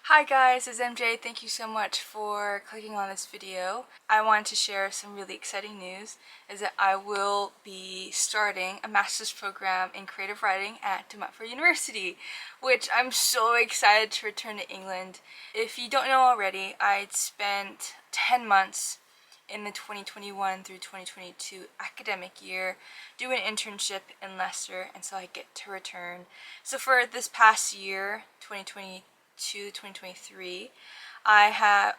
Hi guys, it's MJ. Thank you so much for clicking on this video. I wanted to share some really exciting news is that I will be starting a master's program in creative writing at University, which I'm so excited to return to England. If you don't know already, I'd spent 10 months in the 2021 through 2022 academic year doing an internship in Leicester, and so I get to return. So for this past year, 2022 2023, I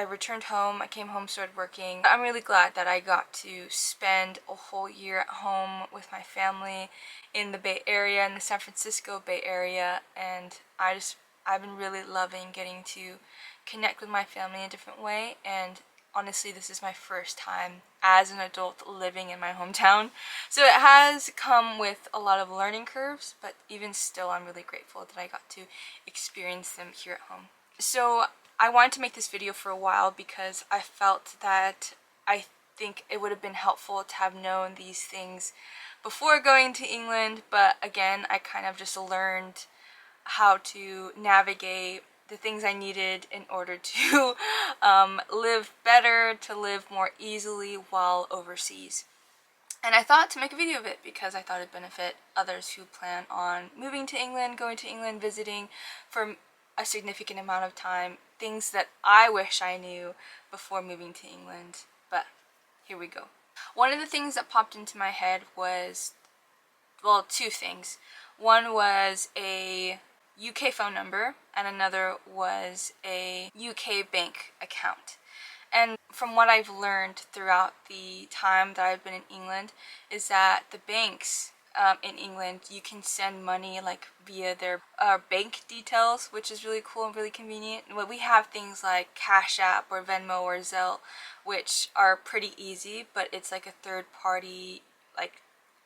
returned home. I came home, started working. I'm really glad that I got to spend a whole year at home with my family in the Bay Area, in the San Francisco Bay Area, and I've been really loving getting to connect with my family in a different way. And honestly, this is my first time as an adult living in my hometown. So it has come with a lot of learning curves, but even still, I'm really grateful that I got to experience them here at home. So I wanted to make this video for a while because I felt that I think it would have been helpful to have known these things before going to England, but again, I kind of just learned how to navigate the things I needed in order to live better, to live more easily while overseas. And I thought to make a video of it because I thought it'd benefit others who plan on moving to England, going to England, visiting for a significant amount of time, things that I wish I knew before moving to England. But here we go. One of the things that popped into my head was, well, two things. One was a UK phone number and another was a UK bank account. And from what I've learned throughout the time that I've been in England is that the banks in England, you can send money like via their bank details, which is really cool and really convenient. But we have things like Cash App or Venmo or Zelle, which are pretty easy, but it's like a third party like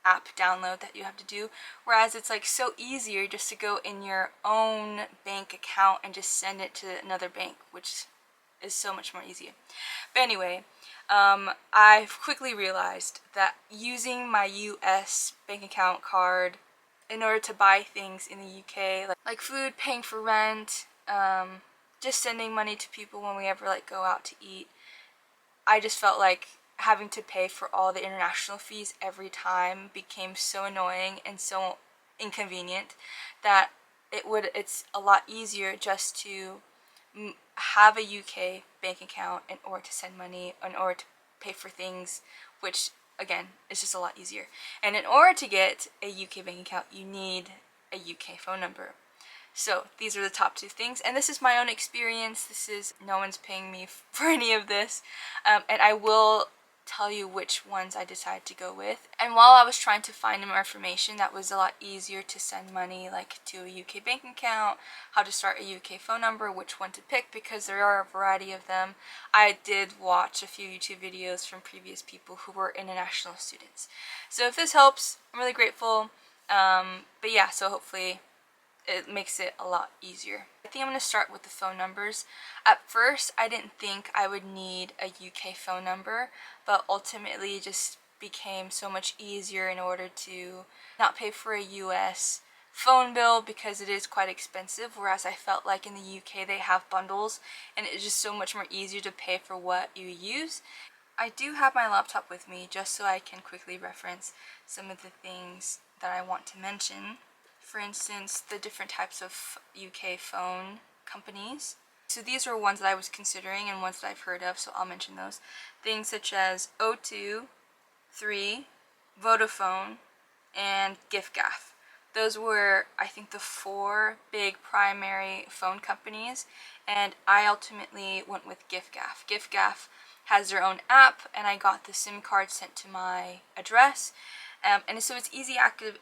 app download that you have to do, whereas it's like so easier just to go in your own bank account and just send it to another bank, which is so much more easier. But anyway, I've quickly realized that using my US bank account card in order to buy things in the UK, like food, paying for rent, just sending money to people when we ever like go out to eat, I just felt like having to pay for all the international fees every time became so annoying and so inconvenient that it's a lot easier just to have a UK bank account in order to send money, in order to pay for things, which again is just a lot easier. And in order to get a UK bank account, you need a UK phone number. So these are the top two things, and this is my own experience. This is, no one's paying me for any of this, and I will tell you which ones I decided to go with. And while I was trying to find more information that was a lot easier to send money like to a UK bank account, how to start a UK phone number, which one to pick, because there are a variety of them, I did watch a few YouTube videos from previous people who were international students. So if this helps, I'm really grateful. But yeah, so hopefully it makes it a lot easier. I think I'm going to start with the phone numbers. At first, I didn't think I would need a UK phone number, but ultimately it just became so much easier in order to not pay for a US phone bill because it is quite expensive, whereas I felt like in the UK they have bundles and it's just so much more easier to pay for what you use. I do have my laptop with me just so I can quickly reference some of the things that I want to mention. For instance, the different types of UK phone companies. So these are ones that I was considering and ones that I've heard of, so I'll mention those. Things such as O2, 3, Vodaphone, and Giffgaff. Those were, I think, the four big primary phone companies, and I ultimately went with Giffgaff. Giffgaff has their own app, and I got the SIM card sent to my address, and so it's easy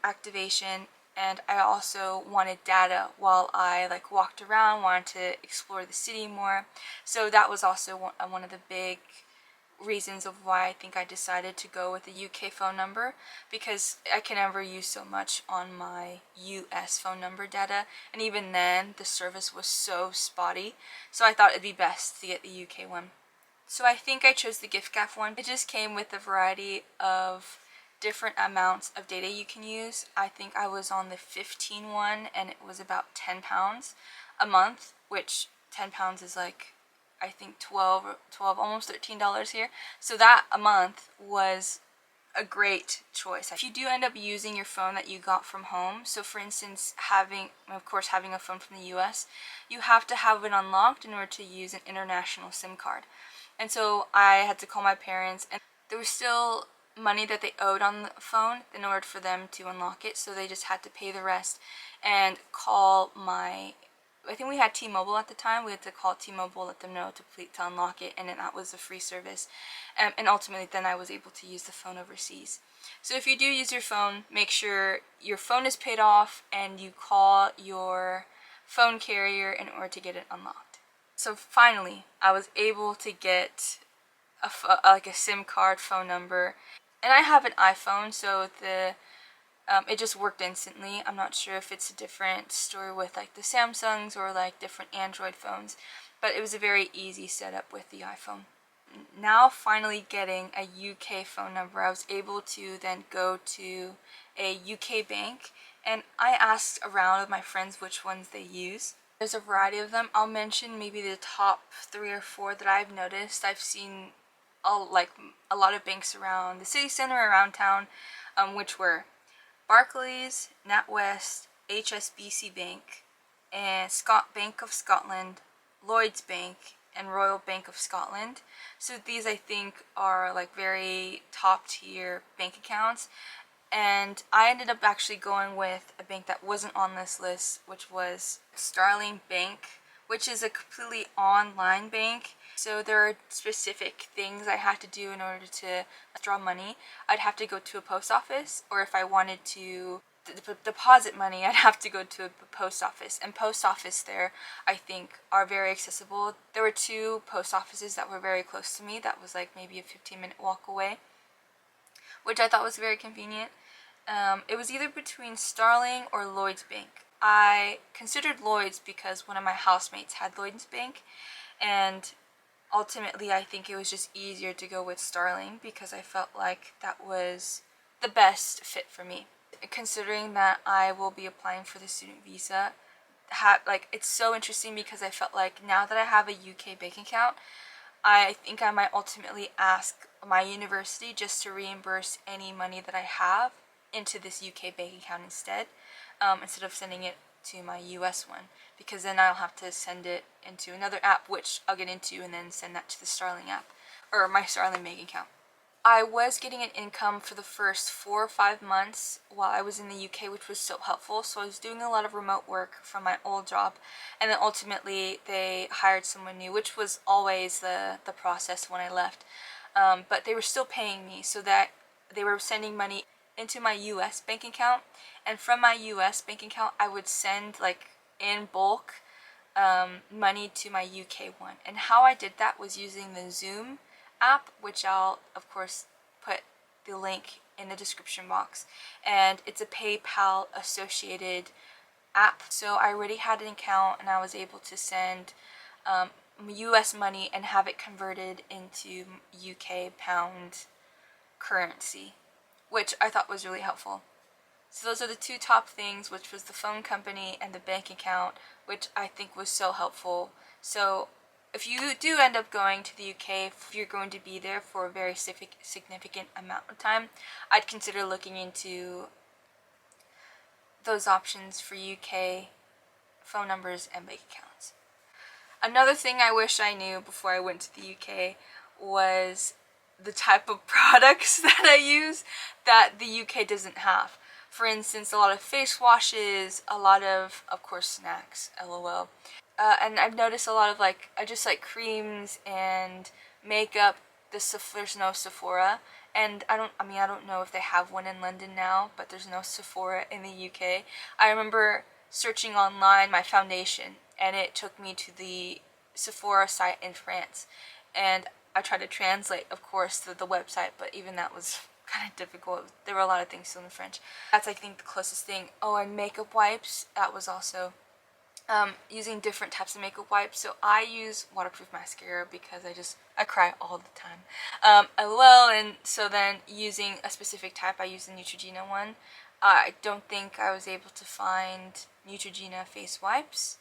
activation. And I also wanted data while I walked around, wanted to explore the city more. So that was also one of the big reasons of why I think I decided to go with a UK phone number, because I can never use so much on my US phone number data, and even then the service was so spotty, so I thought it'd be best to get the UK one. So I think I chose the Giffgaff one. It just came with a variety of different amounts of data you can use. I think I was on the 15 one and it was about £10 a month, which £10 is like, I think 12, almost $13 here. So that a month was a great choice. If you do end up using your phone that you got from home, so for instance, having a phone from the US, you have to have it unlocked in order to use an international SIM card. And so I had to call my parents, and there was still money that they owed on the phone in order for them to unlock it, so they just had to pay the rest and call I think we had T-Mobile at the time. We had to call T-Mobile, let them know to unlock it, and then that was a free service. And ultimately, then I was able to use the phone overseas. So if you do use your phone, make sure your phone is paid off and you call your phone carrier in order to get it unlocked. So finally, I was able to get like a SIM card phone number, and I have an iPhone, so it just worked instantly. I'm not sure if it's a different story with like the Samsungs or like different Android phones, but it was a very easy setup with the iPhone. Now finally getting a UK phone number, I was able to then go to a UK bank, and I asked around with my friends which ones they use. There's a variety of them. I'll mention maybe the top 3 or 4 that I've noticed. I've seen a lot of banks around the city center, around town, which were Barclays, Natwest, HSBC Bank, and Bank of Scotland, Lloyds Bank, and Royal Bank of Scotland. So these I think are like very top tier bank accounts. And I ended up actually going with a bank that wasn't on this list, which was Starling Bank, which is a completely online bank. So there are specific things I had to do in order to withdraw money. I'd have to go to a post office, or if I wanted to deposit money, I'd have to go to a post office. And post office there, I think, are very accessible. There were 2 post offices that were very close to me. That was like maybe a 15-minute walk away, which I thought was very convenient. It was either between Starling or Lloyds Bank. I considered Lloyds because one of my housemates had Lloyds Bank, and ultimately I think it was just easier to go with Starling because I felt like that was the best fit for me. Considering that I will be applying for the student visa, it's so interesting because I felt like now that I have a UK bank account, I think I might ultimately ask my university just to reimburse any money that I have into this UK bank account instead of sending it to my US one, because then I'll have to send it into another app, which I'll get into, and then send that to the Starling app, or my Starling bank account. I was getting an income for the first 4 or 5 months while I was in the UK, which was so helpful. So I was doing a lot of remote work from my old job, and then ultimately they hired someone new, which was always the process when I left. But they were still paying me, so that they were sending money into my US bank account, and from my US bank account I would send like in bulk money to my UK one. And how I did that was using the Zoom app, which I'll of course put the link in the description box, and it's a PayPal associated app. So I already had an account and I was able to send US money and have it converted into UK pound currency, which I thought was really helpful. So those are the 2 top things, which was the phone company and the bank account, which I think was so helpful. So if you do end up going to the UK, if you're going to be there for a very significant amount of time, I'd consider looking into those options for UK phone numbers and bank accounts. Another thing I wish I knew before I went to the UK was the type of products that I use that the UK doesn't have. For instance, a lot of face washes, a lot of course, snacks, lol. And I've noticed a lot of just creams and makeup. There's no Sephora, and I don't know if they have one in London now, but there's no Sephora in the UK. I remember searching online my foundation, and it took me to the Sephora site in France, and I tried to translate, of course, the website, but even that was kind of difficult. There were a lot of things still in French. That's, I think, the closest thing. Oh, and makeup wipes. That was also using different types of makeup wipes. So I use waterproof mascara because I cry all the time. LOL, and so then using a specific type, I use the Neutrogena one. I don't think I was able to find Neutrogena face wipes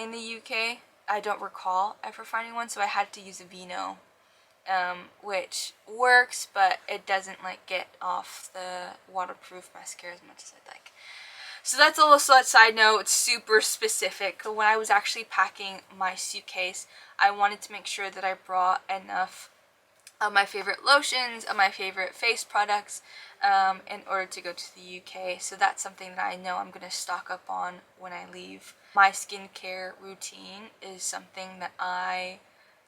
in the UK. I don't recall ever finding one, so I had to use a Vino, which works, but it doesn't like get off the waterproof mascara as much as I'd like. So that's also a side note. It's super specific. So when I was actually packing my suitcase, I wanted to make sure that I brought enough of my favorite lotions, of my favorite face products, in order to go to the UK. So that's something that I know I'm going to stock up on when I leave. My skincare routine is something that I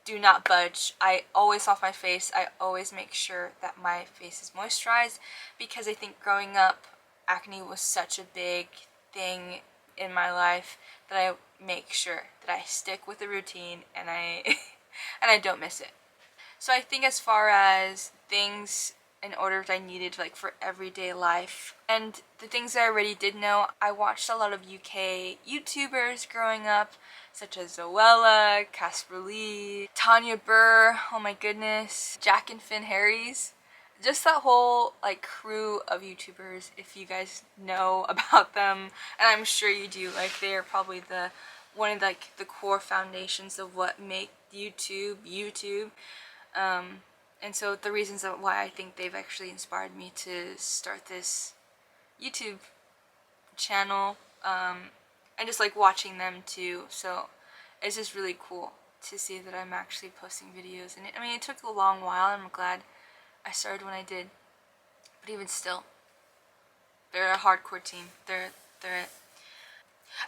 do not budge. I always wash my face. I always make sure that my face is moisturized, because I think growing up, acne was such a big thing in my life that I make sure that I stick with the routine and I and I don't miss it. So I think as far as things in order that I needed like for everyday life, and the things that I already did know, I watched a lot of UK YouTubers growing up, such as Zoella, Casper Lee, Tanya Burr, oh my goodness, Jack and Finn Harry's. Just that whole like crew of YouTubers, if you guys know about them, and I'm sure you do, like they are probably one of like the core foundations of what make YouTube. And so the reasons of why I think they've actually inspired me to start this YouTube channel, and just like watching them too. So it's just really cool to see that I'm actually posting videos. And I mean, it took a long while, and I'm glad I started when I did, but even still, they're a hardcore team. They're it.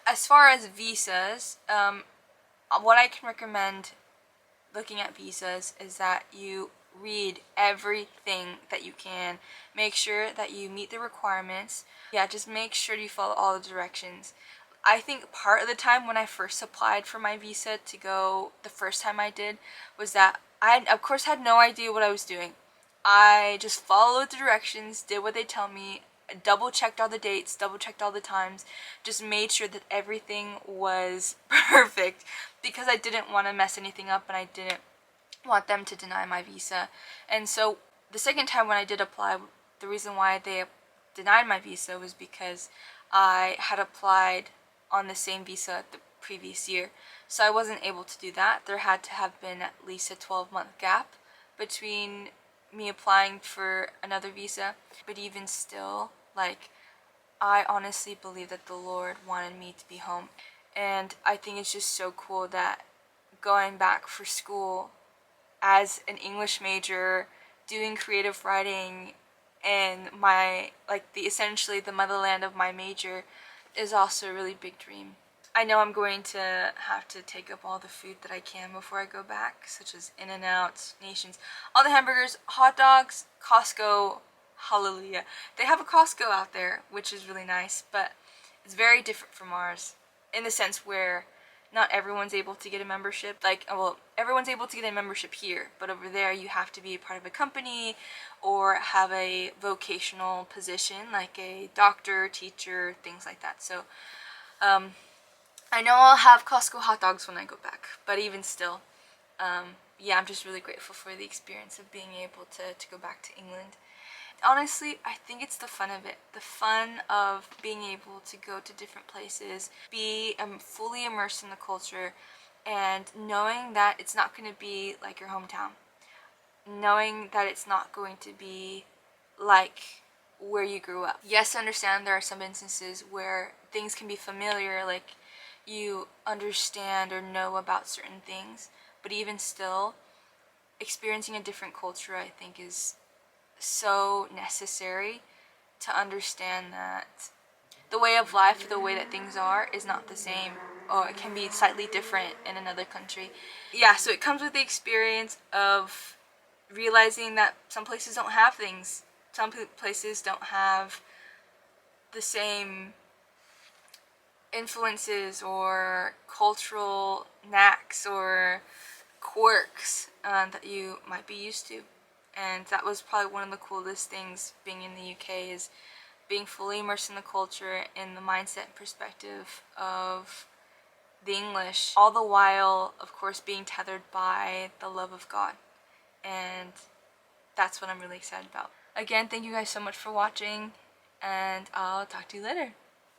As far as visas, what I can recommend looking at visas is that you read everything that you can. Make sure that you meet the requirements. Yeah, just make sure you follow all the directions. I think part of the time when I first applied for my visa to go the first time I did was that I, of course, had no idea what I was doing. I just followed the directions, did what they tell me, double checked all the dates, double checked all the times, just made sure that everything was perfect, because I didn't want to mess anything up and I didn't want them to deny my visa. And so the second time when I did apply, the reason why they denied my visa was because I had applied on the same visa the previous year. So I wasn't able to do that. There had to have been at least a 12-month gap between me applying for another visa. But even still, like, I honestly believe that the Lord wanted me to be home. And I think it's just so cool that going back for school as an English major, doing creative writing in my, like, essentially the motherland of my major, is also a really big dream. I know I'm going to have to take up all the food that I can before I go back, such as In-N-Out, Nations, all the hamburgers, hot dogs, Costco, hallelujah. They have a Costco out there, which is really nice, but it's very different from ours, in the sense where not everyone's able to get a membership. Like, well, everyone's able to get a membership here, but over there you have to be a part of a company or have a vocational position, like a doctor, teacher, things like that. So, I know I'll have Costco hot dogs when I go back, but even still, yeah, I'm just really grateful for the experience of being able to go back to England. Honestly, I think it's the fun of it. The fun of being able to go to different places, be fully immersed in the culture, and knowing that it's not going to be like your hometown. Knowing that it's not going to be like where you grew up. Yes, I understand there are some instances where things can be familiar, like you understand or know about certain things, but even still, experiencing a different culture, I think, is so necessary to understand that the way of life, the way that things are, is not the same, or it can be slightly different in another country. Yeah, so it comes with the experience of realizing that some places don't have things. Some places don't have the same influences or cultural knacks or quirks that you might be used to. And that was probably one of the coolest things being in the UK, is being fully immersed in the culture and the mindset and perspective of the English, all the while, of course, being tethered by the love of God. And that's what I'm really excited about. Again, thank you guys so much for watching, and I'll talk to you later.